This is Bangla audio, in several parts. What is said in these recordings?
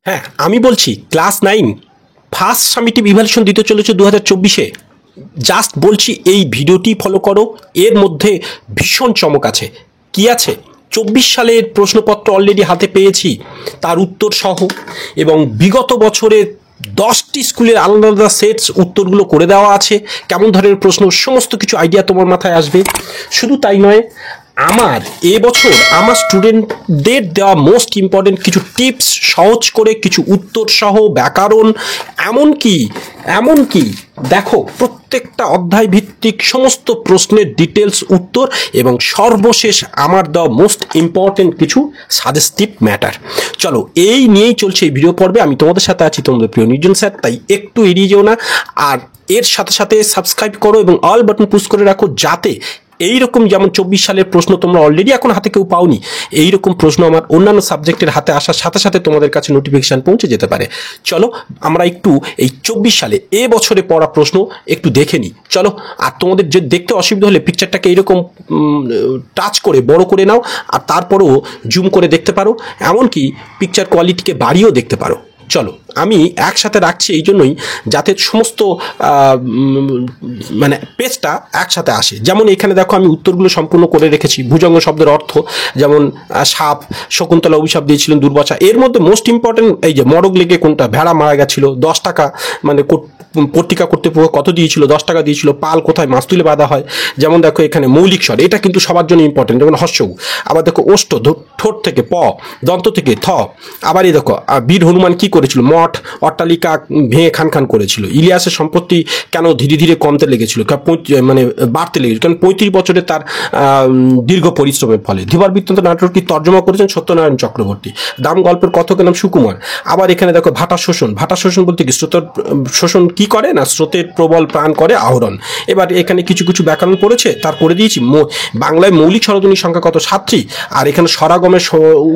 হ্যাঁ, আমি বলছি ক্লাস 9 ফার্স্ট সামিটিভ ইভ্যালুয়েশন দিতে চলেছে 2024-এ। জাস্ট বলছি এই ভিডিওটি ফলো করো, এর মধ্যে ভীষণ চমক আছে। কি আছে? 24 সালের প্রশ্নপত্র অলরেডি হাতে পেয়েছি, তার উত্তর সহ, এবং বিগত বছরের 10টি স্কুলের আলাদা আলাদা সেটস উত্তরগুলো করে দেওয়া আছে। কেমন ধরনের প্রশ্ন, সমস্ত কিছু আইডিয়া তোমার মাথায় আসবে। শুধু তাই নয়, আমার এবছর আমার স্টুডেন্টদের দেওয়া মোস্ট ইম্পর্টেন্ট কিছু টিপস, সহজ করে কিছু উত্তর সহ, ব্যাকরণ, এমনকি দেখো প্রত্যেকটা অধ্যায় ভিত্তিক সমস্ত প্রশ্নের ডিটেলস উত্তর, এবং সর্বশেষ আমার দেওয়া মোস্ট ইম্পর্টেন্ট কিছু সাজেস্টিভ ম্যাটার। চলো, এই নিয়েই চলছে এই ভিডিও পর্বে। আমি তোমাদের সাথে আছি, তোমাদের প্রিয় নির্জন স্যার, তাই একটু এড়িয়ে যেও না। আর এর সাথে সাথে সাবস্ক্রাইব করো এবং অল বাটন পুশ করে রাখো, যাতে এইরকম যেমন 24 সালের প্রশ্ন তোমরা অলরেডি এখন হাতে কেউ পাওনি, এইরকম প্রশ্ন আমার অন্যান্য সাবজেক্টের হাতে আসার সাথে সাথে তোমাদের কাছে নোটিফিকেশন পৌঁছে যেতে পারে। চলো আমরা একটু এই 24 সালে এ বছরে পড়া প্রশ্ন একটু দেখে নিই। চলো, আর তোমাদের যে দেখতে অসুবিধা হলে পিকচারটাকে এইরকম টাচ করে বড় করে নাও, আর তারপরেও জুম করে দেখতে পারো, এমনকি পিকচার কোয়ালিটিকে বাড়িয়েও দেখতে পারো। চলো, আমি একসাথে রাখছি এই জন্যই যাতে সমস্ত মানে পেজটা একসাথে আসে। যেমন এখানে দেখো আমি উত্তরগুলো সম্পূর্ণ করে রেখেছি। ভুজঙ্গ শব্দের অর্থ, যেমন সাপ, শকুন্তলা অভিশাপ দিয়েছিলেন দুর্বাসা। এর মধ্যে মোস্ট ইম্পর্টেন্ট এই যে মরগ লেগে কোনটা, ভেড়া মারা গেছিল, 10 টাকা মানে পত্রিকা কর্তৃপক্ষ কত দিয়েছিল, 10 টাকা দিয়েছিল। পাল কোথায় মাছ তুলে বাঁধা হয়। যেমন দেখো এখানে মৌলিক স্বর, এটা কিন্তু সবার জন্য ইম্পর্টেন্ট, যেমন হর্ষউ। আবার দেখো ওষ্ঠ, ঠোঁট থেকে প, দন্ত থেকে থ। আবার এই দেখো বীর হনুমান কি করেছিল, মঠ অট্টালিকা ভেঙে খান খান করেছিল। ইলিয়াসের সম্পত্তি কেন ধীরে ধীরে কমতে লেগেছিল, মানে বাড়তে লেগেছিল, কারণ 35 বছরে তার দীর্ঘ পরিশ্রমের ফলে। ধীবর বৃত্তান্ত নাটকটি তর্জমা করেছেন সত্যনারায়ণ চক্রবর্তী। দাম গল্পের কথকের নাম সুকুমার। আবার এখানে দেখো ভাটা শোষণ, ভাটা শোষণ বলতে কি, স্রোতের শোষণ কি করে না, স্রোতের প্রবল প্রাণ করে আহরণ। এবার এখানে কিছু কিছু ব্যাকরণ পড়েছে, তার করে দিয়েছি। বাংলায় মৌলিক স্বরধ্বনির সংখ্যা কত, 7টি। আর এখানে স্বরাগমের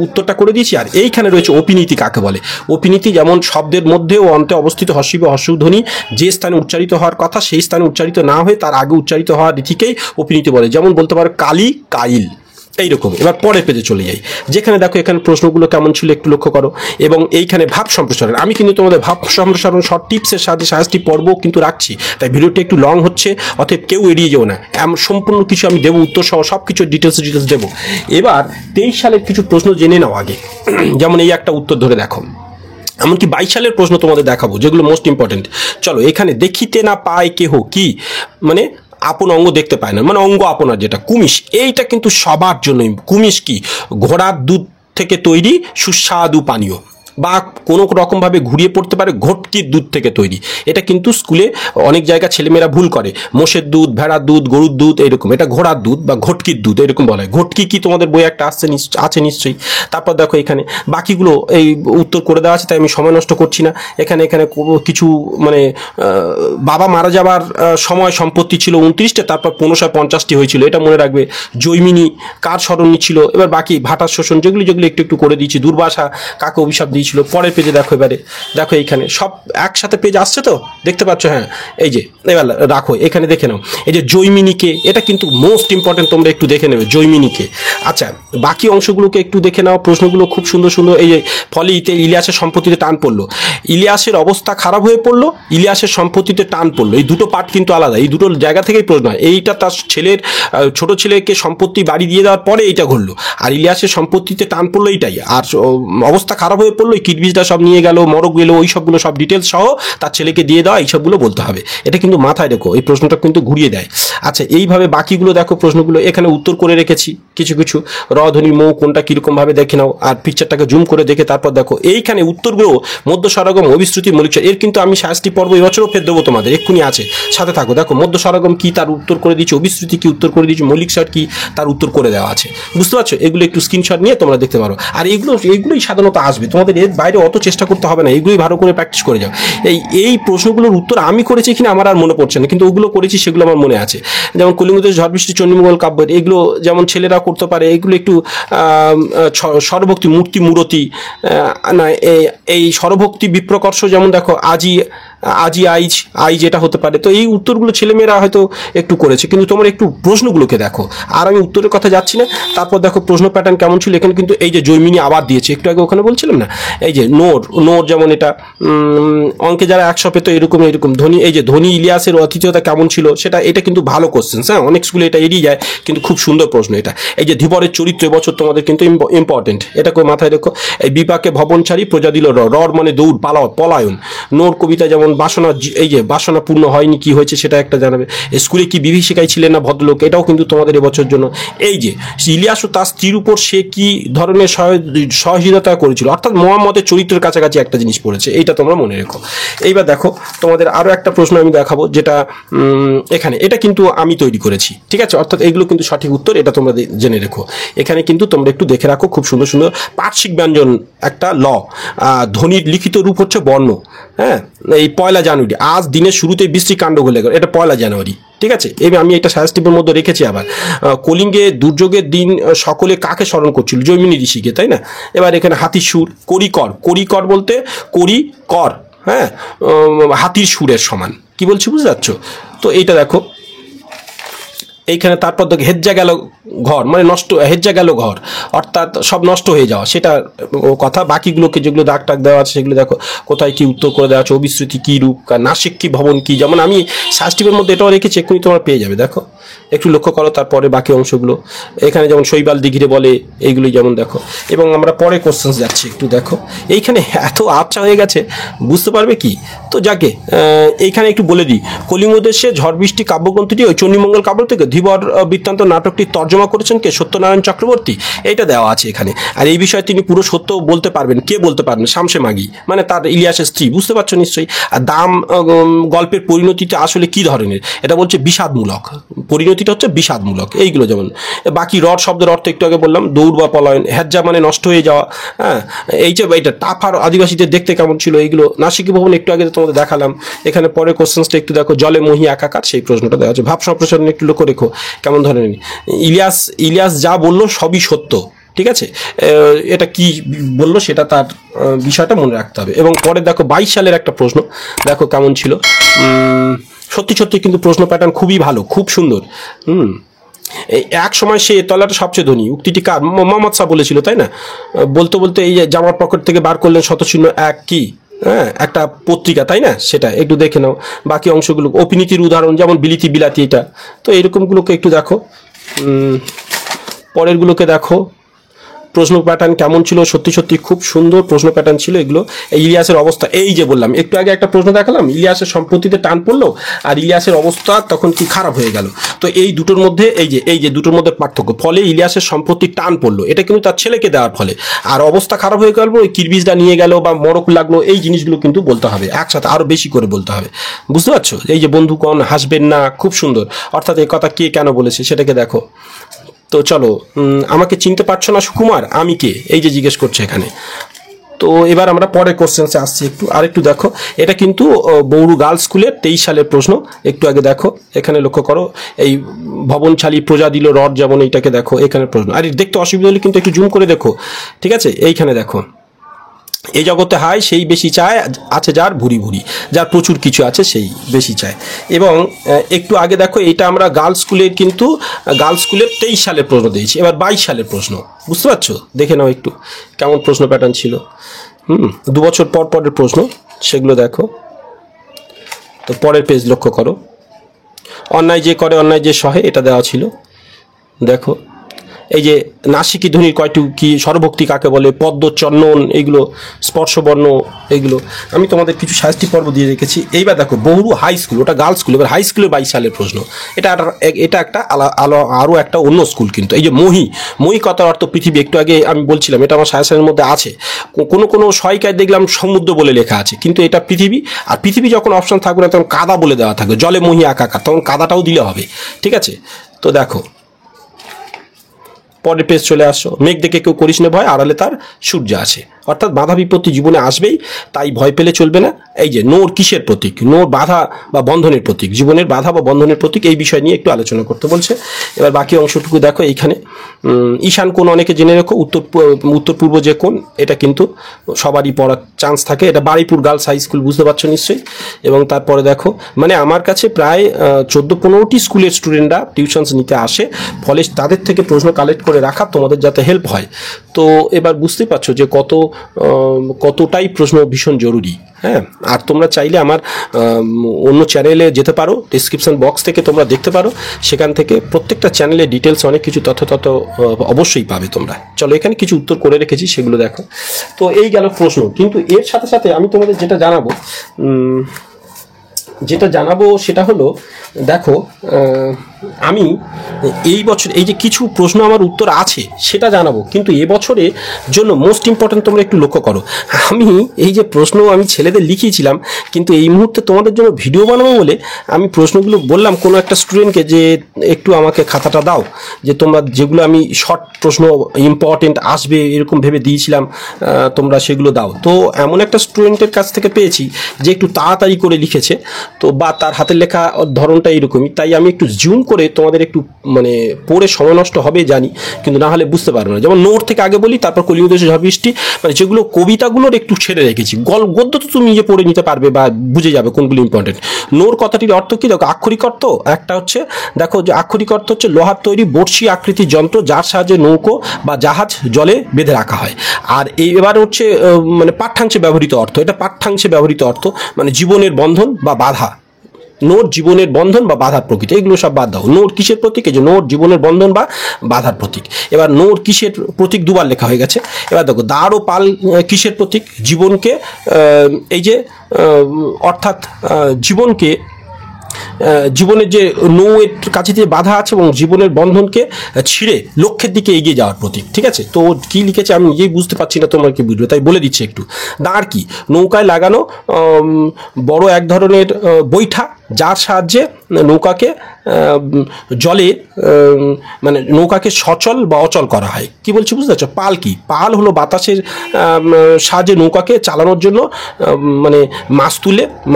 উত্তরটা করে দিয়েছি। আর এইখানে রয়েছে অপিনীতি কাকে বলে। অপিনীতি যেমন শব্দের মধ্যে ও অন্তে অবস্থিত হর্ষিব হর্ষউ ধ্বনি যে স্থানে উচ্চারিত হওয়ার কথা সেই স্থানে উচ্চারিত না হয়ে তার আগে উচ্চারিত হওয়ার রীতিকেই অপিনীতি বলে। যেমন বলতে পারো কালি, কাইল, এইরকম। এবার পরের পেজে চলে যাই, যেখানে দেখো এখানে প্রশ্নগুলো কেমন ছিল একটু লক্ষ্য করো। এবং এইখানে ভাব সম্প্রসারণ, আমি কিন্তু তোমাদের ভাব সম্প্রসারণ শর্ট টিপসের সাথে সাজেস্টিভ পর্ব কিন্তু রাখছি, তাই ভিডিওটি একটু লং হচ্ছে, অতএব কেউ এড়িয়ে যেও না। সম্পূর্ণ কিছু আমি দেবো, উত্তর সহ সব কিছু ডিটেলস দেবো। এবার 23 সালের কিছু প্রশ্ন জেনে নাও আগে। যেমন এই একটা উত্তর ধরে দেখো, এমনকি 22 সালের প্রশ্ন তোমাদের দেখাবো, যেগুলো মোস্ট ইম্পর্টেন্ট। চলো, এখানে দেখিতে না পায় কেহ কি, মানে আপন অঙ্গ দেখতে পায় না, মানে অঙ্গ আপনার যেটা, কুমিশ, এইটা কিন্তু সবার জন্যই। কুমিশ কি, ঘোড়ার দুধ থেকে তৈরি সুস্বাদু পানীয়, বা কোনো রকমভাবে ঘুরিয়ে পড়তে পারে ঘটকির দুধ থেকে তৈরি। এটা কিন্তু স্কুলে অনেক জায়গা ছেলেমেয়েরা ভুল করে, মোষের দুধ, ভেড়ার দুধ, গরুর দুধ, এরকম। এটা ঘোড়ার দুধ বা ঘটকির দুধ এরকম বলা হয়। ঘটকি কি তোমাদের বই একটা আছে নিশ্চয়ই। তারপর দেখো এখানে বাকিগুলো এই উত্তর করে দেওয়া আছে, তাই আমি সময় নষ্ট করছি না। এখানে কিছু মানে বাবা মারা যাবার সময় সম্পত্তি ছিল 29টে, তারপর 1550টি হয়েছিল, এটা মনে রাখবে। জৈমিনী কার স্মরণী ছিল। এবার বাকি ভাটার শোষণ, যেগুলি একটু একটু করে দিয়েছি। দুর্বাসা কাকে অভিশাপ দিয়েছিল। পরের পেজে দেখো, এবারে দেখো এইখানে সব একসাথে পেজ আসছে তো, দেখতে পাচ্ছ? হ্যাঁ, এই যে এবার রাখো, এখানে দেখে নাও। এই যে জৈমিনীকে, এটা কিন্তু মোস্ট ইম্পর্টেন্ট, তোমরা একটু দেখে নেবে জৈমিনীকে। আচ্ছা, বাকি অংশগুলোকে একটু দেখে নাও। প্রশ্নগুলো খুব সুন্দর সুন্দর। এই যে ফলে ইলিয়াসের সম্পত্তিতে টান পড়লো, ইলিয়াসের অবস্থা খারাপ হয়ে পড়লো, ইলিয়াসের সম্পত্তিতে টান পড়লো। এই দুটো পার্ট কিন্তু আলাদা, এই দুটো জায়গা থেকেই প্রশ্ন হয়। এইটা তার ছেলের ছোট ছেলেকে সম্পত্তি বাড়ি দিয়ে দেওয়ার পরে এইটা ঘটলো, আর ইলিয়াসের সম্পত্তিতে টান পড়লো এইটাই। আর অবস্থা খারাপ হয়ে পড়লো, কিডবিজটা সব নিয়ে গেল, মরক গেলো, ওই সবগুলো সব ডিটেলস সহ তার ছেলেকে দিয়ে দেওয়া, এইসবগুলো বলতে হবে। এটা কিন্তু মাথায় রেখো, এই প্রশ্নটা কিন্তু ঘুরিয়ে দেয়। আচ্ছা, এইভাবে বাকিগুলো দেখো, প্রশ্নগুলো এখানে উত্তর করে রেখেছি কিছু কিছু। র ধ্বনি মৌ কোনটা কিরকম ভাবে দেখে নাও, আর পিকচারটাকে জুম করে দেখে তারপর দেখো এইখানে উত্তরগুলো মধ্য স্বরাগম, অভিশ্রুতি, মৌলিক স্বর। এর কিন্তু আমি শাস্তি পর্ব এবছরও ফের দেবো তোমাদের, এক্ষুনি আছে, সাথে থাকো। দেখো মধ্য স্বরাগম কি তার উত্তর করে দিচ্ছি, অভিশ্রুতি কি উত্তর করে দিচ্ছি, মৌলিক স্বর কি তার উত্তর করে দেওয়া আছে। বুঝতে পারছো? এগুলো একটু স্ক্রিনশট নিয়ে তোমরা দেখতে পারো। আর এইগুলোই সাধারণত আসবে তোমাদের, এর বাইরে অত চেষ্টা করতে হবে না, এইগুলোই ভালো করে প্র্যাকটিস করে যাও। এই প্রশ্নগুলোর উত্তর আমি করেছি কিনা আমার আর মনে পড়ছে না, কিন্তু ওগুলো করেছি, সেগুলো আমার মনে আছে। যেমন কলিঙ্গদেশ ঝড় বৃষ্টি, চণ্ডীমঙ্গল কাব্য, এগুলো যেমন ছেলেরা করতে পারে। এগুলো একটু স্বরভক্তি, মূর্তি, মূরতি, না এই স্বরভক্তি বিপ্রকর্ষ, যেমন দেখো আজি আজি আইজ আইজ এটা হতে পারে। তো এই উত্তরগুলো ছেলেমেয়েরা হয়তো একটু করেছে, কিন্তু তোমরা একটু প্রশ্নগুলোকে দেখো। আর আমি উত্তরের কথা যাচ্ছি না। তারপর দেখো প্রশ্ন প্যাটার্ন কেমন ছিল। এখানে কিন্তু এই যে জৈমিনী আবার দিয়েছে, একটু আগে ওখানে বলছিলাম না, এই যে নোর নোর যেমন এটা অঙ্কে যারা 100 পেতো এরকম এরকম। ধনী, এই যে ধনী ইলিয়াসের আতিথ্যতা কেমন ছিল সেটা, এটা কিন্তু ভালো কোশ্চেন। হ্যাঁ, অনেক স্কুলে এটা এড়িয়ে যায়, কিন্তু খুব সুন্দর প্রশ্ন এটা। এই যে ধীবরের চরিত্র এবছর তোমাদের কিন্তু ইম্পর্টেন্ট, এটাকে মাথায় রেখো। এই বিপাকে ভবন ছাড়ি প্রজা দিল রর মানে দৌড় পলায়ন। নোর কবিতা যেমন বাসনা, এই যে বাসনা পূর্ণ হয়নি, কি হয়েছে সেটা একটা জানাবে। স্কুলে কি বিভীষিকাই ছিলেন না ভদ্রলোক, এটাও কিন্তু তোমাদের এবছর জন্য। এই যে ইলিয়াস ও তার স্ত্রীর উপর সে কি ধরনের সহযোগিতা করেছিল, অর্থাৎ মোহাম্মদের চরিত্রের কাছাকাছি একটা জিনিস পড়েছে, এইটা তোমরা মনে রেখো। এইবার দেখো তোমাদের আরো একটা প্রশ্ন আমি দেখাবো, যেটা এখানে, এটা কিন্তু আমি তৈরি করেছি, ঠিক আছে, অর্থাৎ এগুলো কিন্তু সঠিক উত্তর, এটা তোমরা জেনে রেখো। এখানে কিন্তু তোমরা একটু দেখে রাখো, খুব সুন্দর সুন্দর পার্শ্বিক ব্যঞ্জন একটা ল। ধ্বনির লিখিত রূপ হচ্ছে বর্ণ। হ্যাঁ, এই 1 জানুয়ারি, আজ দিনের শুরুতে বৃষ্টি কাণ্ড ঘটে গেল, এটা 1 জানুয়ারি, ঠিক আছে। এবার আমি একটা সাজেস্টিভের মধ্যে রেখেছি আবার, কলিঙ্গে দুর্যোগের দিন সকলে কাকে স্মরণ করছিল, জৈমিনী ঋষিকে, তাই না। এবার এখানে হাতির সুর, করিকর, করিকর বলতে করি কর, হ্যাঁ, হাতির সুরের সমান, কি বলছি বুঝতে পারছো। তো এইটা দেখো এইখানে। তারপর দেখো হেজ্জা গেল ঘর, মানে নষ্ট, হেজ্জা গেল ঘর অর্থাৎ সব নষ্ট হয়ে যাওয়া, সেটা কথা। বাকিগুলোকে যেগুলো দাগ টাগ দেওয়া আছে সেগুলো দেখো, কোথায় কি উত্তর করে দেওয়া আছে, অবিশ্রুতি কি রূপ, নাসিক কি ভবন কি, যেমন আমি সাজটিভের মধ্যে এটাও রেখেছি, এক্ষুনি তোমরা পেয়ে যাবে, দেখো একটু লক্ষ্য করো। তারপরে বাকি অংশগুলো এখানে যেমন শৈবাল দিঘিরে বলে, এইগুলোই যেমন দেখো। এবং আমরা পরে কোশ্চেন যাচ্ছি, একটু দেখো। এইখানে এত আবছা হয়ে গেছে, বুঝতে পারবে কি। তো যাকে এইখানে একটু বলে দিই, কলিঙ্গ দেশে ঝড় বৃষ্টি কাব্যগ্রন্থটি ওই চণ্ডীমঙ্গল কাব্য থেকে ধীবর বৃত্তান্ত নাটকটি তর্জমা করেছেন কে, সত্যনারায়ণ চক্রবর্তী, এইটা দেওয়া আছে এখানে। আর এই বিষয়ে তিনি পুরো সত্য বলতে পারবেন, কে বলতে পারবেন, শামসে মাগি, মানে তার ইলিয়াসের স্ত্রী, বুঝতে পারছো নিশ্চয়ই। আর দাম গল্পের পরিণতিটা আসলে কি ধরনের, এটা বলছে বিষাদমূলক, পরিণতিটা হচ্ছে বিষাদমূলক। এইগুলো যেমন বাকি রড শব্দের অর্থ একটু আগে বললাম, দৌড় বা পলায়ন। হেজ্জা মানে নষ্ট হয়ে যাওয়া। হ্যাঁ, এই যে এইটা টাফার আদিবাসীদের দেখতে কেমন ছিল, এইগুলো। নাসিকি ভবন একটু আগে তোমাদের দেখালাম। এখানে পরে কোশ্চেন্সটা একটু দেখো, জলে মহি একাকার, সেই প্রশ্নটা দেওয়া আছে। ভাব সম্প্রসারণ একটু লক্ষ্য রেখো কেমন ধরনের। ইলিয়াস যা বললো সবই সত্য, ঠিক আছে। এটা কি বললো সেটা তার বিষয়টা মনে রাখতে হবে। এবং পরে দেখো 22 সালের একটা প্রশ্ন, দেখো কেমন ছিল। সত্যি সত্যি কিন্তু প্রশ্ন প্যাটার্ন খুবই ভালো, খুব সুন্দর। এই এক সময় সে তলাটা সবচেয়ে ধনী, উক্তিটি কার, মোহাম্মদ শাহ বলেছিল, তাই না। বলতে বলতে এই যে জামার পকেট থেকে বার করলেন 101 কি, হ্যাঁ, একটা পত্রিকা, তাই না, সেটা একটু দেখে নাও। বাকি অংশগুলো অপিনীতির উদাহরণ, যেমন বিলিতি বিলাতি, এটা তো এরকমগুলোকে একটু দেখো। পরেরগুলোকে দেখো, প্রশ্ন প্যাটার্ন কেমন ছিল, সত্যি সত্যি খুব সুন্দর প্রশ্ন প্যাটার্ন ছিল এগুলো। ইলিয়াসের অবস্থা, এই যে বললাম একটু আগে একটা প্রশ্ন দেখালাম, ইলিয়াসের সম্পত্তিতে টান পড়লো আর ইলিয়াসের অবস্থা তখন কি খারাপ হয়ে গেল। তো এই দুটোর মধ্যে এই যে দুটোর মধ্যে পার্থক্য, ফলে ইলিয়াসের সম্পত্তি টান পড়লো, এটা কিন্তু তার ছেলেকে দেওয়ার ফলে। আর অবস্থা খারাপ হয়ে গেল, ওই কিরবিজটা নিয়ে গেল বা মরক লাগলো, এই জিনিসগুলো কিন্তু বলতে হবে একসাথে, আরো বেশি করে বলতে হবে, বুঝতে পারছো। এই যে বন্ধুগণ হাসবেন না, খুব সুন্দর, অর্থাৎ এই কথা কে কেন বলেছে সেটাকে দেখো। তো চলো, আমাকে চিনতে পারছো না সুকুমার, আমি কে, এই যে জিজ্ঞেস করছে এখানে। তো এবার আমরা পরের কোশ্চেন্সে আসছি, আরেকটু দেখো। এটা কিন্তু বৌরু গার্লস স্কুলের 23 সালের প্রশ্ন, একটু আগে দেখো। এখানে লক্ষ্য করো, এই ভবন ছালি প্রজা দিল রড, যেমন এইটাকে দেখো, এখানে প্রশ্ন। আর দেখতে অসুবিধা হলে কিন্তু একটু জুম করে দেখো, ঠিক আছে। এইখানে দেখো, এই জগতে হায় সেই বেশি চায়, আছে যার ভুরি ভুরি, যার প্রচুর কিছু আছে সেই বেশি চায়। এবং একটু আগে দেখো, এটা আমরা গার্লস স্কুলের 23 সালের প্রশ্ন দিয়েছি। এবার 22 সালের প্রশ্ন, বুঝতে পারছো, দেখে নাও একটু কেমন প্রশ্ন প্যাটার্ন ছিল। 2 বছর পর পরের প্রশ্ন, সেগুলো দেখো। তো পরের পেজ লক্ষ্য করো, অন্যায় যে করে অন্যায় যে সহে, এটা দেওয়া ছিল, দেখো। এই যে নাসিকি ধ্বনির কয়টি কি, স্বরভক্তি কাকে বলে, পদ্ম চন্দন, এইগুলো স্পর্শবর্ণ, এইগুলো আমি তোমাদের কিছু শাস্তি পর্ব দিয়ে রেখেছি। এইবার দেখো বৌরু হাই স্কুল, ওটা গার্লস স্কুল। এবার হাই স্কুলের 22 সালের প্রশ্ন, এটা একটা আরও একটা অন্য স্কুল কিন্তু। এই যে মহি কথার অর্থ পৃথিবী, একটু আগে আমি বলছিলাম, এটা আমার সাজেশনের মধ্যে আছে। কোনো সহায়িকায় দেখলাম সমুদ্র বলে লেখা আছে, কিন্তু এটা পৃথিবী। আর পৃথিবী যখন অপশন থাকবে না, তখন কাদা বলে দেওয়া থাকবে, জলে মহি একাকার, তখন কাদাটাও দিলে হবে, ঠিক আছে। তো দেখো পরের পেজ চলে আসো, মেঘ দেখে কেউ করিস না ভয়, আড়ালে তার সূর্য আছে। অর্থাৎ বাধা বিপত্তি জীবনে আসবেই, তাই ভয় পেলে চলবে না, এই যে নোর কিসের প্রতীক, নোর বাধা বা বন্ধনের প্রতীক, জীবনের বাধা বা বন্ধনের প্রতীক, এই বিষয় নিয়ে একটু আলোচনা করতে বলছে। এবার বাকি অংশটুকু দেখো এইখানে। ঈশান কোণ অনেকে জেনে রেখো, উত্তর পূর্ব যে কোণ, এটা কিন্তু সবারই পড়ার চান্স থাকে। এটা বারুইপুর গার্লস হাই স্কুল, বুঝতে পারছো নিশ্চয়ই। এবং তারপরে দেখো, মানে আমার কাছে প্রায় 14-15টি স্কুলের স্টুডেন্টরা টিউশনস নিতে আসে, ফলে তাদের থেকে প্রশ্ন কালেক্ট করে রাখা তোমাদের যাতে হেল্প হয়। তো এবার বুঝতেই পারছো যে কতটাই প্রশ্ন ভীষণ জরুরি। হ্যাঁ, আর তোমরা চাইলে আমার অন্য চ্যানেলে যেতে পারো, ডিসক্রিপশন বক্স থেকে তোমরা দেখতে পারো, সেখান থেকে প্রত্যেকটা চ্যানেলে ডিটেলস অনেক কিছু তথ্য অবশ্যই পাবে তোমরা। চলো, এখানে কিছু উত্তর করে রেখেছি, সেগুলো দেখো। তো এই গেল প্রশ্ন, কিন্তু এর সাথে সাথে আমি তোমাদের যেটা জানাবো সেটা হলো, দেখো আমি এই বছর এই যে কিছু প্রশ্ন আমার উত্তর আছে সেটা জানাবো, কিন্তু এবছরে জন্য মোস্ট ইম্পর্টেন্ট তোমরা একটু লক্ষ্য করো, আমি এই যে প্রশ্ন আমি ছেলেদের লিখিয়েছিলাম, কিন্তু এই মুহূর্তে তোমাদের জন্য ভিডিও বানাবো বলে আমি প্রশ্নগুলো বললাম কোনো একটা স্টুডেন্টকে যে একটু আমাকে খাতাটা দাও, যে তোমরা যেগুলো আমি শর্ট প্রশ্ন ইম্পর্টেন্ট আসবে এরকম ভেবে দিয়েছিলাম তোমরা সেগুলো দাও। তো এমন একটা স্টুডেন্টের কাছ থেকে পেয়েছি যে একটু তাড়াতাড়ি করে লিখেছে, তো বা তার হাতের লেখা ধরনটা এইরকমই, তাই আমি একটু জুম করে তোমাদের একটু মানে পড়ে সময় নষ্ট হবে জানি, কিন্তু না হলে বুঝতে পারবে না। যেমন নোট থেকে আগে বলি, তারপর কলিও দেশে ঝড় বৃষ্টি, মানে যেগুলো কবিতাগুলোর একটু ছেড়ে রেখেছি, গদ্য তো তুমি নিজে পড়ে নিতে পারবে বা বুঝে যাবে কোনগুলো ইম্পর্টেন্ট। নোর কথাটির অর্থ কি দেখো, আক্ষরিক অর্থ একটা হচ্ছে, দেখো যে আক্ষরিক অর্থ হচ্ছে লোহার তৈরি বড়শি আকৃতির যন্ত্র যার সাহায্যে নৌকো বা জাহাজ জলে বেঁধে রাখা হয়। আর এবার হচ্ছে মানে পাঠ্যাংশে ব্যবহৃত অর্থ, এটা পাঠ্যাংশে ব্যবহৃত অর্থ মানে জীবনের বন্ধন বা বাধা। নোর জীবনের বন্ধন বা বাধার প্রতীক, এগুলো সব বাদ দাও। নোর কিসের প্রতীক? এই যে নোর জীবনের বন্ধন বা বাধার প্রতীক। এবার নোর কিসের প্রতীক দুবার লেখা হয়ে গেছে। এবার দেখো দাঁড় ও পাল কিসের প্রতীক? জীবনকে, এই যে অর্থাৎ জীবনকে, জীবনের যে নৌয়ের কাছে যে বাধা আছে এবং জীবনের বন্ধনকে ছিঁড়ে লক্ষ্যের দিকে এগিয়ে যাওয়ার প্রতীক। ঠিক আছে, তো কি লিখেছে আমি নিজেই বুঝতে পারছি না, তোমার কি বুঝবে, তাই বলে দিচ্ছি একটু। দাঁড় কি? নৌকায় লাগানো বড় এক ধরনের বৈঠা, যার সাহায্যে নৌকাকে জলে মানে নৌকাকে সচল বা অচল করা হয়। কি বলছি বুঝতে পারছো? পাল কি? পাল হলো বাতাসের সাহায্যে নৌকাকে চালানোর জন্য মানে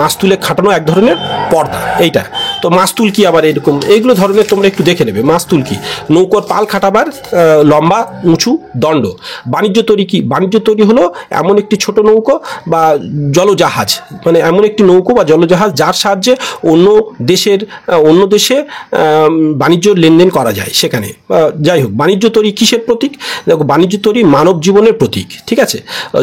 মাস্তুলে খাটানো এক ধরনের পর্দা, এইটা। তো মাস্তুল কি আবার এরকম, এইগুলো ধরনের তোমরা একটু দেখে নেবে। মাস্তুল কি? নৌকোর পাল খাটাবার লম্বা উঁচু দণ্ড। বাণিজ্য তরী কি? বাণিজ্য তরী হলো এমন একটি ছোট নৌকো বা জলজাহাজ, মানে এমন একটি নৌকো বা জলজাহাজ যার সাহায্যে অন্য দেশে বাণিজ্য লেনদেন করা যায় সেখানে। যাই হোক, বাণিজ্য তরী কিসের প্রতীক? দেখো, বাণিজ্য তরী মানব জীবনের প্রতীক। ঠিক আছে।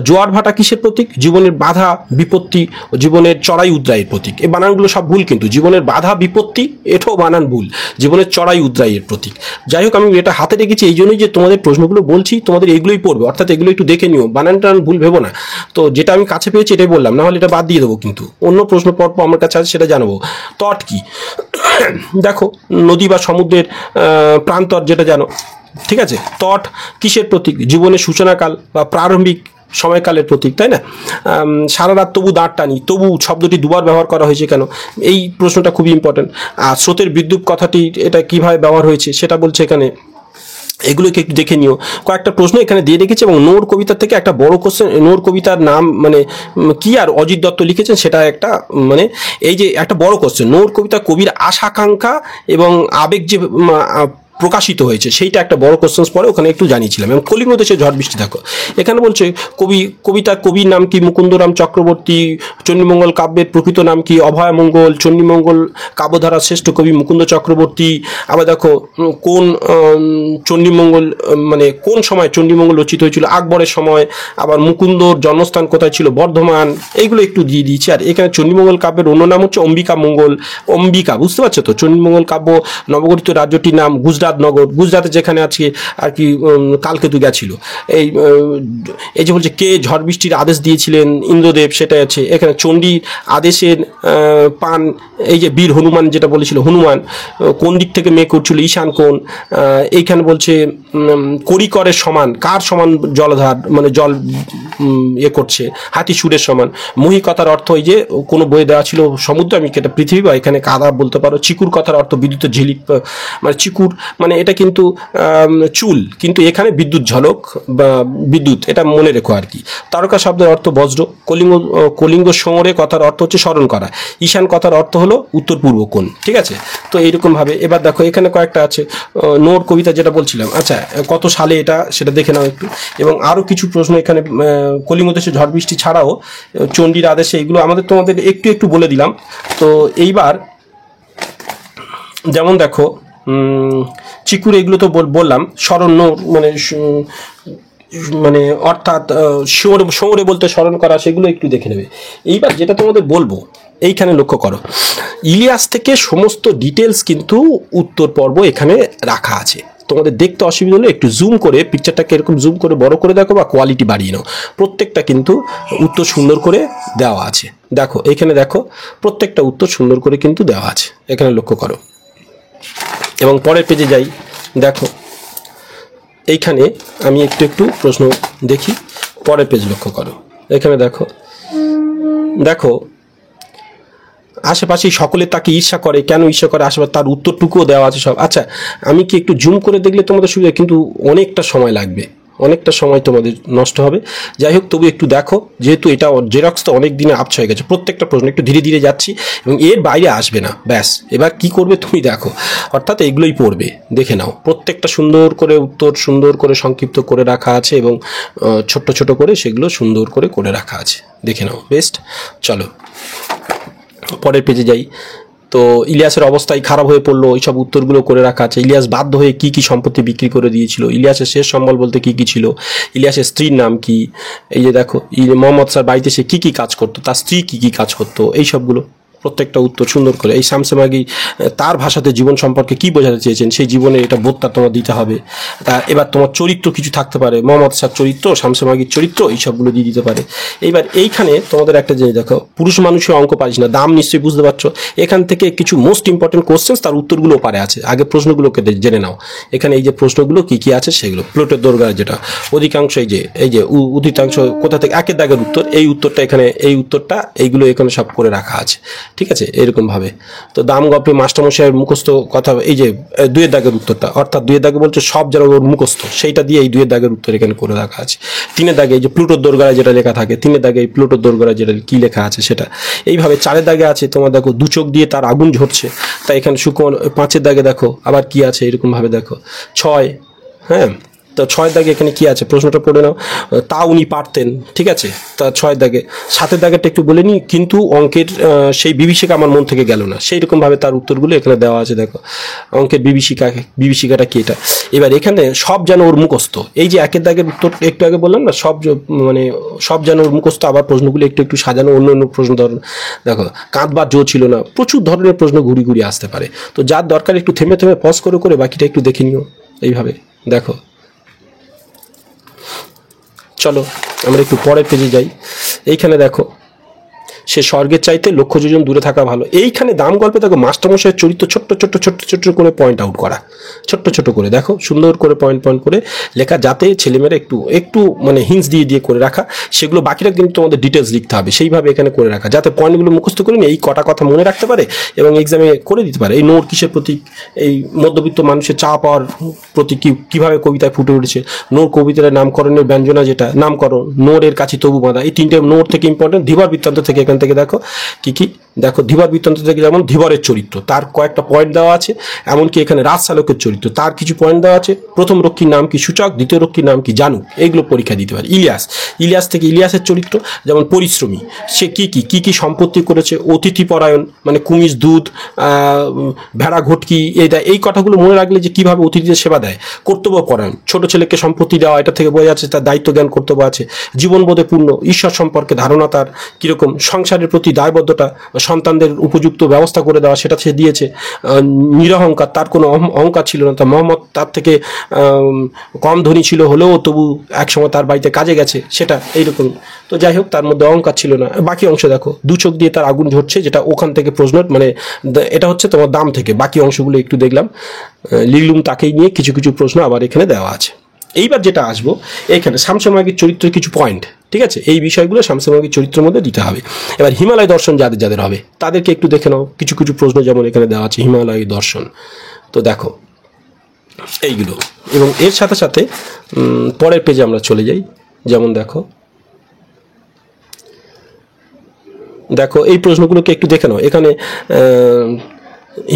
জোয়ার ভাটা কিসের প্রতীক? জীবনের বাধা বিপত্তি ও জীবনের চড়াই উদ্রায়ের প্রতীক। এই বানানগুলো সব ভুল, কিন্তু জীবনের বাধা বিপত্তি এটাও বানান ভুল, জীবনের চড়াই উদ্রায়ের প্রতীক। যাই হোক, আমি এটা হাতে রেখেছি এই জন্যই যে তোমাদের প্রশ্নগুলো বলছি, তোমাদের এগুলোই পড়বে, অর্থাৎ এগুলো একটু দেখে নিও, বানানটা ভুল ভেবো না। তো যেটা আমি কাছে পেয়েছি এটাই বললাম, না হলে এটা বাদ দিয়ে দেবো, কিন্তু অন্য প্রশ্ন পর্ব আমার কাছে আছে সেটা জানাবো। তট কি? দেখো, নদী বা সমুদ্রের প্রান্তর, যেটা জানো। ঠিক আছে। তট কিসের প্রতীক? জীবনের সূচনাকাল বা প্রারম্ভিক সময়কালের প্রতীক, তাই না? সারা রাত তবু দাঁড় টানি, তবু শব্দটি দুবার ব্যবহার করা হয়েছে কেন? এই প্রশ্নটা খুবই ইম্পর্টেন্ট। আর স্রোতের বিদ্যুৎ কথাটি এটা কিভাবে ব্যবহার হয়েছে সেটা বলছে এখানে, এগুলোকে একটু দেখে নিও। কয়েকটা প্রশ্ন এখানে দিয়ে রেখেছে, এবং নোর কবিতার থেকে একটা বড় কোশ্চেন, নোর কবিতার নাম মানে কি আর অজিত দত্ত লিখেছেন সেটা একটা মানে এই যে একটা বড় কোশ্চেন। নোর কবিতা কবির আশাকাঙ্ক্ষা এবং আবেগ যে প্রকাশিত হয়েছে সেইটা একটা বড় কোশ্চেন্স পরে ওখানে একটু জানিয়েছিলাম। এবং কলিঙ্গ দেশে ঝড় বৃষ্টি, দেখো এখানে বলছে কবির নাম কি? মুকুন্দরাম চক্রবর্তী। চণ্ডীমঙ্গল কাব্যের প্রকৃত নাম কি? অভয়মঙ্গল। চণ্ডীমঙ্গল কাব্যধারার শ্রেষ্ঠ কবি মুকুন্দ চক্রবর্তী। আবার দেখো কোন চণ্ডীমঙ্গল মানে কোন সময় চণ্ডীমঙ্গল রচিত হয়েছিল? আকবরের সময়। আবার মুকুন্দর জন্মস্থান কোথায় ছিল? বর্ধমান। এইগুলো একটু দিয়ে দিয়েছি। আর এখানে চণ্ডীমঙ্গল কাব্যের অন্য নাম হচ্ছে অম্বিকা মঙ্গল। অম্বিকা, বুঝতে পারছো তো? চণ্ডীমঙ্গল কাব্য নবগঠিত রাজ্যটির নাম গুজরাট নগর, গুজরাটে যেখানে আছে আর কি কালকেতু গেছিল। এই যে বলছে কে ঝড় বৃষ্টির আদেশ দিয়েছিলেন? ইন্দ্রদেব, সেটাই আছে এখানে। চণ্ডীর আদেশের পান, এই যে বীর হনুমান যেটা বলেছিল, হনুমান। কোন দিক থেকে মেঘ করছিল? ঈশান কোণ। এইখানে বলছে করিকরের সমান, কার সমান জলধার মানে জল করছে? হাতি সুরের সমান। মহি কথার অর্থ এই যে কোনো বইয়ে দেওয়া ছিল সমুদ্র, আমি এটা পৃথিবী, বা এখানে কাদা বলতে পারো। চিকুর কথার অর্থ বিদ্যুতের ঝিলিক মানে চিকুর মানে এটা কিন্তু চুল, কিন্তু এখানে বিদ্যুৎ ঝলক বা বিদ্যুৎ, এটা মনে রেখো আর কি। তারকা শব্দের অর্থ বজ্র। কলিঙ্গ সমরে কথার অর্থ হচ্ছে স্মরণ করা। ঈশান কথার অর্থ হলো উত্তর পূর্ব কোণ, ঠিক আছে। তো এইরকম ভাবে এবার দেখো এখানে কয়েকটা আছে, নোর কবিতা যেটা বলছিলাম, আচ্ছা কত সালে এটা সেটা দেখে নাও একটু। এবং আরো কিছু প্রশ্ন এখানে কলিঙ্গ দেশে ঝড় বৃষ্টি ছাড়াও চণ্ডীর আদেশে, এগুলো তোমাদের একটু একটু বলে দিলাম। তো এইবার যেমন দেখো চিকুর, এগুলো তো বললাম। স্মরণ মানে মানে অর্থাৎ সমরে বলতে স্মরণ করা, সেগুলো একটু দেখে নেবে। এইবার যেটা তোমাদের বলবো, এইখানে লক্ষ্য করো, ইলিয়াস থেকে সমস্ত ডিটেলস কিন্তু উত্তর পর্ব এখানে রাখা আছে। তোমাদের দেখতে অসুবিধা হলে একটু জুম করে পিকচারটাকে এরকম জুম করে বড় করে দেখো বা কোয়ালিটি বাড়িয়ে নাও, প্রত্যেকটা কিন্তু উত্তর সুন্দর করে দেওয়া আছে। দেখো এখানে দেখো প্রত্যেকটা উত্তর সুন্দর করে কিন্তু দেওয়া আছে, এখানে লক্ষ্য করো। এবং পরের পেজে যাই, দেখো এইখানে আমি একটু একটু প্রশ্ন দেখি, পরের পেজ লক্ষ্য করো। এখানে দেখো দেখো আশেপাশে সকলে তাকে ঈর্ষা করে, কেন ঈর্ষা করে, আশেপাশে তার উত্তরটুকুও দেওয়া আছে সব। আচ্ছা আমি কি একটু জুম করে দেখলে তোমাদের সুবিধা, কিন্তু অনেকটা সময় লাগবে, অনেকটা সময় তোমাদের নষ্ট হবে। যাই হোক তবু একটু দেখো, যেহেতু এটা জেরক্স তো অনেক দিনে আপস হয়ে গেছে, প্রত্যেকটা প্রশ্ন একটু ধীরে ধীরে যাচ্ছি এবং এর বাইরে আসবে না, ব্যাস। এবার কি করবে তুমি দেখো, অর্থাৎ এগুলোই পড়বে, দেখে নাও। প্রত্যেকটা সুন্দর করে উত্তর সুন্দর করে সংক্ষিপ্ত করে রাখা আছে এবং ছোট্ট ছোট করে সেগুলো সুন্দর করে করে রাখা আছে, দেখে নাও। বেস্ট, চলো পরের পেজে যাই। তো ইলিয়াসের অবস্থায় খারাপ হয়ে পড়লো, ওইসব উত্তরগুলো করে রাখা আছে। ইলিয়াস বাধ্য হয়ে কি কি সম্পত্তি বিক্রি করে দিয়েছিল, ইলিয়াসের শেষ সম্বল বলতে কি কি ছিল, ইলিয়াসের স্ত্রীর নাম কি, এই যে দেখো মোহাম্মদ স্যার বাড়িতে সে কি কি কাজ করতো, তার স্ত্রী কি কি কাজ করতো, এই সবগুলো প্রত্যেকটা উত্তর সুন্দর করে। এই শামসে মাগি তার ভাষাতে জীবন সম্পর্কে কি বোঝাতে চেয়েছেন, সেই জীবনের এটা বোধটা তোমার দিতে হবে। তা এবার তোমার চরিত্র কিছু থাকতে পারে, মোহাম্মদ স্যার চরিত্র, শামসে মাগির চরিত্র, এই সবগুলো দিয়ে দিতে পারে। এইবার এইখানে তোমাদের একটা জিনিস দেখো, পুরুষ মানুষের অঙ্ক পারিস না, দাম নিশ্চয়ই বুঝতে পারছো। এখান থেকে কিছু মোস্ট ইম্পর্টেন্ট কোশ্চেন, তার উত্তরগুলো পারে আছে, আগে প্রশ্নগুলোকে জেনে নাও। এখানে এই যে প্রশ্নগুলো কি কি আছে সেগুলো, প্লুটোর দৈর্ঘ্য যেটা অধিকাংশ, এই যে অধিকাংশ কোথা থেকে, একের দাগের উত্তর, এই উত্তরটা এখানে, এই উত্তরটা এইগুলো এখানে সব করে রাখা আছে, ঠিক আছে, এরকম ভাবে। তো দাম গল্পে মাস্টারমশাইয়ের মুখস্থ কথা, এই যে দুয়ের দাগের উত্তরটা, অর্থাৎ দুয়ের দাগে বলছে সব যেন ওর মুখস্থ, সেইটা দিয়ে এই দুয়ের দাগের উত্তর এখানে করে রাখা আছে। তিনের দাগে এই যে প্লুটোর দৈর্ঘ্য যেটা লেখা থাকে, তিনের দাগে এই প্লুটোর দৈর্ঘ্য যেটা কি লেখা আছে সেটা। এইভাবে চারের দাগে আছে তোমার দেখো দু চোখ দিয়ে তার আগুন ঝরছে, তাই এখানে শুকনো। পাঁচের দাগে দেখো আবার কি আছে, এরকম ভাবে দেখো। ছয়, হ্যাঁ, তো ছয় দাগে এখানে কি আছে প্রশ্নটা পড়ে নাও। তা উনি পারতেন, ঠিক আছে, তা ছয় দাগে। সাতের দাগেরটা একটু বলে নিই, কিন্তু অঙ্কের সেই বিভীষিকা আমার মন থেকে গেল না, সেই রকম ভাবে তার উত্তরগুলো এখানে দেওয়া আছে। দেখো অঙ্কের বিভীষিকাটা কি, এটা। এবার এখানে সব যেন ওর মুখস্থ, এই যে একের দাগের উত্তর একটু আগে বললাম না, সব মানে সব যেন ওর মুখস্থ। আবার প্রশ্নগুলো একটু একটু সাজানো, অন্য অন্য প্রশ্ন ধরুন। দেখো কাঁদবার জো ছিল না, প্রচুর ধরনের প্রশ্ন ঘুরি ঘুরি আসতে পারে। তো যার দরকার একটু থেমে থেমে পজ করে করে বাকিটা একটু দেখে নিও এইভাবে। দেখো চলো আমরা একটু পরের পেজে যাই। এইখানে দেখো সে স্বর্গের চাইতে লক্ষ যোজন দূরে থাকা ভালো। এইখানে দাম গল্পে দেখো মাস্টারমশাইয়ের চরিত্র ছোট্ট ছোট্ট ছোট্ট ছোট্ট করে পয়েন্ট আউট করা, ছোট্ট ছোট করে দেখো সুন্দর করে পয়েন্ট পয়েন্ট করে লেখা, যাতে ছেলেমেয়েরা একটু একটু মানে হিন্টস দিয়ে দিয়ে করে রাখা, সেগুলো বাকিটা কিন্তু তোমাদের ডিটেলস লিখতে হবে, সেইভাবে এখানে করে রাখা, যাতে পয়েন্টগুলো মুখস্থ করে নিয়ে এই কটা কথা মনে রাখতে পারে এবং এক্সামে করে দিতে পারে। এই নোর কিসের প্রতীক, এই মধ্যবিত্ত মানুষের চা পাওয়ার প্রতীক কীভাবে কবিতায় ফুটে উঠেছে, নোর কবিতার নামকরণের ব্যঞ্জনা যেটা নামকরণ, নোরের কাছে তবু বাঁধা, এই তিনটে নোর থেকে ইম্পর্টেন্ট। ধীবর বৃত্তান্ত থেকে এখান থেকে দেখো কি কি, দেখো ধীবর বৃত্তান্ত থেকে যেমন ধীবরের চরিত্র, তার কয়েকটা পয়েন্ট দেওয়া আছে। এমনকি এখানে রাজশালকের চরিত্র, তার কিছু পয়েন্ট দেওয়া আছে। প্রথম রক্ষীর নাম কি সূচক, দ্বিতীয় রক্ষীর নাম কি জানু, এইগুলো পরীক্ষা দিতে পারে। ইলিয়াস থেকে ইলিয়াসের চরিত্র যেমন পরিশ্রমী, সে কি কি কি কি সম্পত্তি করেছে, অতিথি পরায়ণ মানে কুমিজ দুধ, ভেড়া ঘটকি, এই কথাগুলো মনে রাখলে যে কিভাবে অতিথিদের সেবা দেয়। কর্তব্য পরায়ণ, ছোট ছেলেকে সম্পত্তি দেওয়া, এটা থেকে বোঝা যাচ্ছে তার দায়িত্ব জ্ঞান কর্তব্য আছে। জীবনবোধে পূর্ণ, ঈশ্বর সম্পর্কে ধারণা তার কিরকম, সংসারের প্রতি দায়বদ্ধতা, সন্তানদের উপযুক্ত ব্যবস্থা করে দেওয়া, সেটা সে দিয়েছে। নিরহংকার, তার কোনো অহংকার ছিল না। তার মোহাম্মদ তার থেকে কম ধনী ছিল হলেও তবু একসময় তার বাড়িতে কাজে গেছে, সেটা এইরকম। তো যাই হোক তার মধ্যে অহংকার ছিল না। বাকি অংশ দেখো, দু চোখ দিয়ে তার আগুন ঝরছে, যেটা ওখান থেকে প্রশ্ন, মানে এটা হচ্ছে তোমার দাম থেকে। বাকি অংশগুলো একটু দেখলাম, লিখলুম তাকেই নিয়ে কিছু কিছু প্রশ্ন আবার এখানে দেওয়া আছে। এইবার যেটা আসবো, এখানে শামসে মাগির চরিত্রের কিছু পয়েন্ট, ঠিক আছে, এই বিষয়গুলো শামসে মাগির চরিত্রের মধ্যে দিতে হবে। এবার হিমালয় দর্শন যাদের যাদের হবে তাদেরকে একটু দেখে নাও, কিছু কিছু প্রশ্ন যেমন এখানে দেওয়া আছে হিমালয় দর্শন। তো দেখো এইগুলো। এবং এর সাথে সাথে পরের পেজে আমরা চলে যাই। যেমন দেখো এই প্রশ্নগুলোকে একটু দেখে নাও। এখানে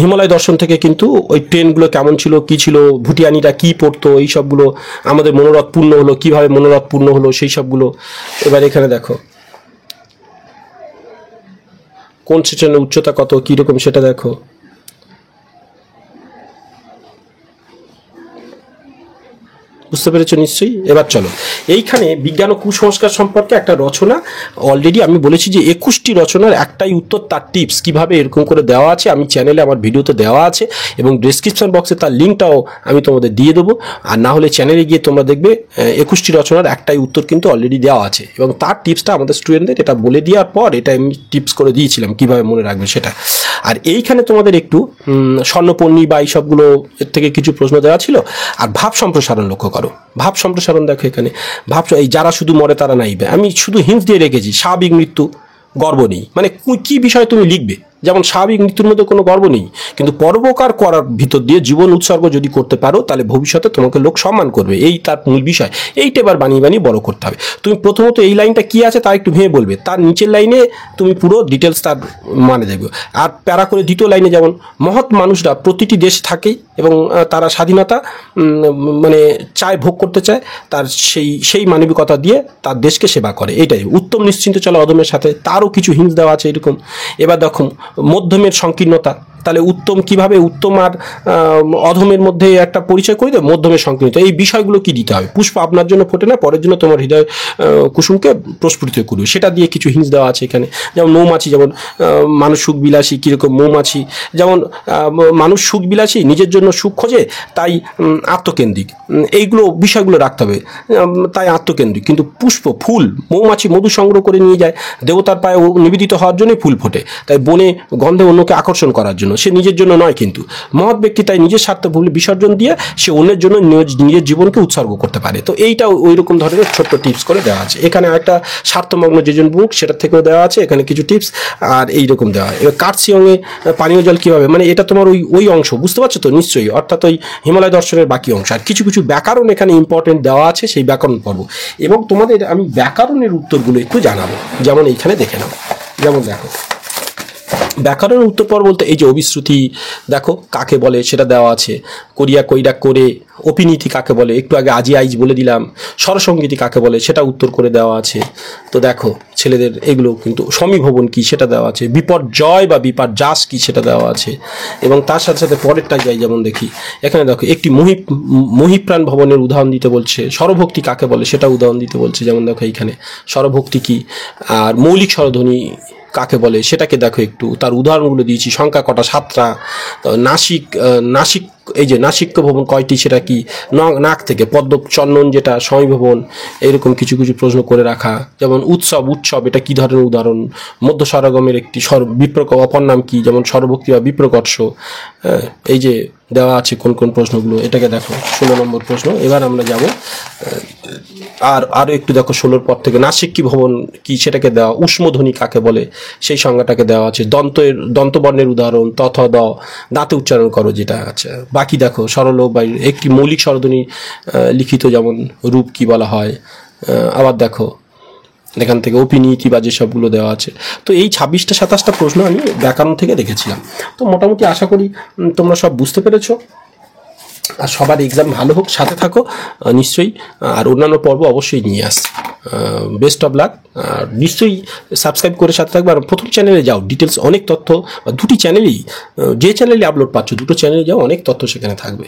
হিমালয় দর্শন থেকে কিন্তু ওই ট্রেনগুলো কেমন ছিল, কি ছিল, ভুটিয়ানিরা কি পড়তো, এই সবগুলো আমাদের মনোরথ পূর্ণ হলো, কিভাবে মনোরথ পূর্ণ হলো সেই সবগুলো। এবার এখানে দেখো কোন স্টেশনের উচ্চতা কত, কীরকম সেটা দেখো। বুঝতে পেরেছো নিশ্চয়ই। এবার চলো, এইখানে বিজ্ঞান ও কুসংস্কার সম্পর্কে একটা রচনা অলরেডি আমি বলেছি যে 21টি রচনার একটাই উত্তর, তার টিপস কিভাবে এরকম করে দেওয়া আছে আমি চ্যানেলে আমার ভিডিওতে দেওয়া আছে, এবং ডেসক্রিপশন বক্সে তার লিঙ্কটাও আমি তোমাদের দিয়ে দেবো। আর না হলে চ্যানেলে গিয়ে তোমরা দেখবে 21টি রচনার একটাই উত্তর কিন্তু অলরেডি দেওয়া আছে, এবং তার টিপসটা আমাদের স্টুডেন্টদের এটা বলে দেওয়ার পর এটা আমি টিপস করে দিয়েছিলাম কিভাবে মনে রাখবে সেটা। আর এইখানে তোমাদের একটু স্বর্ণপর্ণী বা এই সবগুলো এর থেকে কিছু প্রশ্ন দেওয়া ছিল। আর ভাব সম্প্রসারণ লক্ষ্য করো, ভাব সম্প্রসারণ দেখো এখানে ভাব, এই যারা শুধু মরে তারা নাইবে, আমি শুধু হিন্স দিয়ে রেখেছি। স্বাভাবিক মৃত্যু, গর্ব নেই, মানে কি বিষয়ে তুমি লিখবে। যেমন স্বাভাবিক মৃত্যুর মধ্যে কোনো গর্ব নেই, কিন্তু পরোপকার করার ভিতর দিয়ে জীবন উৎসর্গ যদি করতে পারো তাহলে ভবিষ্যতে তোমাকে লোক সম্মান করবে, এই তার মূল বিষয়। এইটা এবার বানিয়ে বানিয়ে বড় করতে হবে। তুমি প্রথমত এই লাইনটা কি আছে তা একটু ভেঙে বলবে, তার নিচের লাইনে তুমি পুরো ডিটেলস তার মানে দেখবে। আর প্যারা করে দ্বিতীয় লাইনে যেমন মহৎ মানুষরা প্রতিটি দেশে থাকেই এবং তারা স্বাধীনতা মানে চায়, ভোগ করতে চায়, তার সেই মানবিকতা দিয়ে তার দেশকে সেবা করে, এইটাই। উত্তম নিশ্চিন্ত চলে অধমের সাথে, তারও কিছু হিন্স দেওয়া আছে এরকম। এবার দেখো মধ্যমের সংকীর্ণতা, তাহলে উত্তম কিভাবে, উত্তম আর অধমের মধ্যে একটা পরিচয় করে দেবে, মধ্যমের সংকীর্ণতা, এই বিষয়গুলো কি দিতে হবে। পুষ্প আপনার জন্য ফোটে না, পরের জন্য তোমার হৃদয় কুসুমকে প্রস্ফুটিত করবে, সেটা দিয়ে কিছু হিন্স দেওয়া আছে এখানে। যেমন মৌমাছি, যেমন মানুষ সুখবিলাসী, কীরকম মৌমাছি, যেমন মানুষ সুখবিলাসী, নিজের জন্য সুখ খোঁজে, তাই আত্মকেন্দ্রিক, এইগুলো বিষয়গুলো রাখতে হবে, তাই আত্মকেন্দ্রিক। কিন্তু পুষ্প, ফুল, মৌমাছি মধু সংগ্রহ করে নিয়ে যায়, দেবতার পায়ে নিবেদিত হওয়ার জন্যই ফুল ফোটে, তাই বনে গন্ধে অন্যকে আকর্ষণ করার জন্য, সে নিজের জন্য নয়। কিন্তু মহৎ ব্যক্তি তাই নিজের স্বার্থ বিসর্জন দিয়ে সে অন্যের জন্য নিজের জীবনকে উৎসর্গ করতে পারে। তো এইটা ওই রকম ধরনের ছোট্ট টিপস করে দেওয়া আছে এখানে। একটা স্বার্থমগ্ন যেজন বুক, সেটার থেকেও দেওয়া আছে এখানে কিছু টিপস, আর এইরকম দেওয়া হয়। এবার কার্সিয়ংয়ে পানীয় জল কীভাবে, মানে এটা তোমার ওই অংশ, বুঝতে পারছো তো নিশ্চয়ই, অর্থাৎ ওই হিমালয় দর্শনের বাকি অংশ। আর কিছু কিছু ব্যাকরণ এখানে ইম্পর্টেন্ট দেওয়া আছে, সেই ব্যাকরণ পর্ব। এবং তোমাদের আমি ব্যাকরণের উত্তরগুলো একটু জানাবো, যেমন এইখানে দেখে নাও। যেমন দেখো ব্যাকরণের উত্তর পর বলতে এই যে অভিশ্রুতি দেখো কাকে বলে সেটা দেওয়া আছে, করিয়া কইরা করে, অপিনীতি কাকে বলে, একটু আগে আজি আইজ বলে দিলাম, স্বরসঙ্গীতি কাকে বলে সেটা উত্তর করে দেওয়া আছে। তো দেখো ছেলেদের এগুলো কিন্তু, সমীভবন কি সেটা দেওয়া আছে, বিপর্যয় বা বিপর্যাস কি সেটা দেওয়া আছে। এবং তার সাথে সাথে পরেরটা যাই, যেমন দেখি এখানে দেখো একটি মহিপ্রাণ ভবনের উদাহরণ দিতে বলছে, স্বরভক্তি কাকে বলে সেটা উদাহরণ দিতে বলছে। যেমন দেখো এইখানে স্বরভক্তি কি, আর মৌলিক স্বরধ্বনি কাকে বলে সেটাকে দেখো একটু, তার উদাহরণগুলো দিয়েছি। সংখ্যা কটা, 7টা। নাসিক এই যে নাসিক্য ভবন কয়টি, সেটা কি, নাক থেকে পদ্ম চন্দন যেটা সমীভবন, এইরকম কিছু কিছু প্রশ্ন করে রাখা। যেমন উৎসব এটা কি ধরনের উদাহরণ, মধ্য স্বরাগমের একটি অপর নাম কি, যেমন স্বরভক্তি বা বিপ্রকর্ষ। এই যে দেওয়া আছে কোন কোন প্রশ্নগুলো, এটাকে দেখো 16 নম্বর প্রশ্ন। এবার আমরা যাব আরও একটু দেখো 16-র পর থেকে নাসিক্যী ভবন কি সেটাকে দেওয়া, উষ্মধ্বনি কাকে বলে সেই সংজ্ঞাটাকে দেওয়া আছে, দন্তবর্ণের উদাহরণ, তথ দ, দাঁতে উচ্চারণ করো যেটা আছে। বাকি দেখো সরল বা একটি মৌলিক স্বরধ্বনি লিখিত, যেমন রূপ কি বলা হয়। আবার দেখো এখান থেকে অপিনীতি বা যেসবগুলো দেওয়া আছে। তো এই 26টা 27টা প্রশ্ন আমি ব্যাকরণ থেকে দেখেছিলাম। তো মোটামুটি আশা করি তোমরা সব বুঝতে পেরেছো। আর সবার এক্সাম ভালো হোক, সাথে থাকো নিশ্চয়ই। আর অন্যান্য পর্ব অবশ্যই নিয়ে আসছি। Best of luck. আর নিশ্চয়ই সাবস্ক্রাইব করে সাথে থাকবে। আর প্রথম চ্যানেলে যাও, ডিটেলস অনেক তথ্য, দুটি চ্যানেলেই, যে চ্যানেলে আপলোড পাচ্ছ দুটো চ্যানেলে যাও, অনেক তথ্য সেখানে থাকবে।